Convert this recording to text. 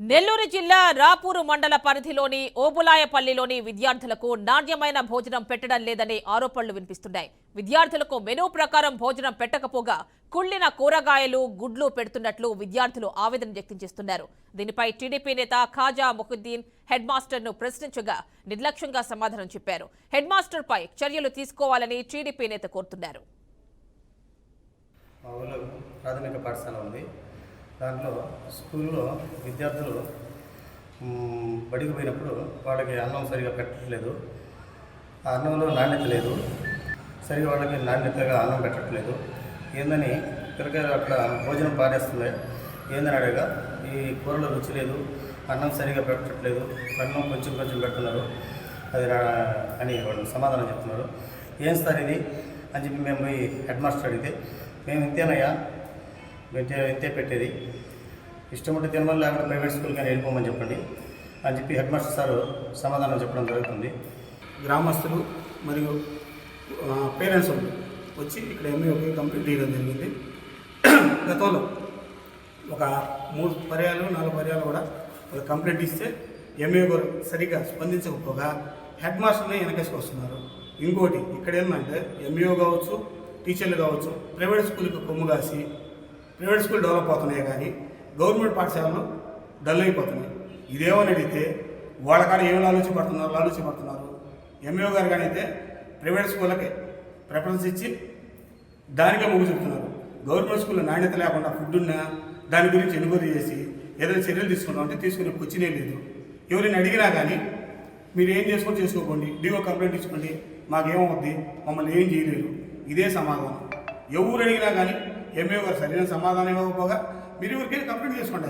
నెల్లూరు జిల్లా రాపూరు మండల పరిధిలోని ఓబులాయపల్లిలోని విద్యార్థులకు నాణ్యమైన భోజనం పెట్టడం లేదనే ఆరోపణలు వినిపిస్తున్నాయి. విద్యార్థులకు మెనూ ప్రకారం భోజనం పెట్టకపోగా కుళ్లిన కూరగాయలు, గుడ్లు పెడుతున్నట్లు విద్యార్థులు ఆవేదన వ్యక్తం చేస్తున్నారు. దీనిపై టీడీపీ నేత ఖాజా మొహిద్దీన్ హెడ్ మాస్టర్ను ప్రశ్నించగా నిర్లక్ష్యంగా సమాధానం చెప్పారు. హెడ్ మాస్టర్పై చర్యలు తీసుకోవాలని టీడీపీ నేత కోరుతున్నారు. ప్రాథమిక పాఠశాల ఉంది. దాంట్లో స్కూల్లో విద్యార్థులు బడికి పోయినప్పుడు వాళ్ళకి అన్నం సరిగా పెట్టట్లేదు. ఆ అన్నంలో నాణ్యత లేదు. సరిగా వాళ్ళకి నాణ్యతగా అన్నం పెట్టట్లేదు. ఏందని పిల్లకాయలు అట్లా భోజనం పారేస్తుంది. ఏందని అడగా ఈ కూరలో రుచి లేదు, అన్నం సరిగా పెట్టట్లేదు, అన్నం కొంచెం కొంచెం పెడుతున్నారు అది అని వాళ్ళు సమాధానం చెప్తున్నారు. ఏం సార్ ఇది అని చెప్పి మేము పోయి హెడ్ మాస్టర్ అడిగితే, మేము ఇంతేనయ్యా, ఇంతే పెట్టేది, ఇష్టం ఉంటే తినమని లేకపోతే ప్రైవేట్ స్కూల్ కానీ వెళ్ళిపోమని చెప్పండి అని చెప్పి హెడ్ మాస్టర్ సార్ సమాధానం చెప్పడం జరుగుతుంది. గ్రామస్తులు మరియు పేరెంట్స్ వచ్చి ఇక్కడ ఎంఈఓకి కంప్లీట్ చేయడం జరిగింది. గతంలో ఒక 3 పర్యాలు 4 పర్యాలు కూడా వాళ్ళు కంప్లైంట్ ఇస్తే ఎంఈఓ గారు సరిగ్గా స్పందించకపోగా హెడ్ మాస్టర్ని వెనకేసుకొస్తున్నారు. ఇంకోటి ఇక్కడ ఏంటంటే ఎంఈఓ కావచ్చు, టీచర్లు కావచ్చు, ప్రైవేట్ స్కూల్కి కొమ్ము కాసి ప్రైవేట్ స్కూల్ డెవలప్ అవుతున్నాయి కానీ గవర్నమెంట్ పాఠశాలలు డల్ అయిపోతున్నాయి. ఇదేమని అడిగితే వాళ్ళ కాడ ఏమి లాలూచి పడుతున్నారు. ఎంఈఓ గారు కానీ అయితే ప్రైవేట్ స్కూళ్ళకి ప్రిఫరెన్స్ ఇచ్చి దానికే మొగ్గు చెప్తున్నారు. గవర్నమెంట్ స్కూల్లో నాణ్యత లేకుండా ఫుడ్ ఉన్నా దాని గురించి ఎన్క్వైరీ చేసి ఏదైనా చర్యలు తీసుకున్నామంటే తీసుకునే వచ్చినే లేదు. ఎవరైనా అడిగినా కానీ మీరు ఏం చేసుకోకండి, డిఓ కంప్లైంట్ ఇచ్చుకోండి, మాకేమవుద్ది, మమ్మల్ని ఏం చేయలేరు, ఇదే సమాధానం. ఎవరు అడిగినా కానీ ఎంఈఓ గారు సరైన సమాధానం ఇవ్వకపోగా మీరు ఎవరికైనా కంప్లైంట్ చేసుకోండి.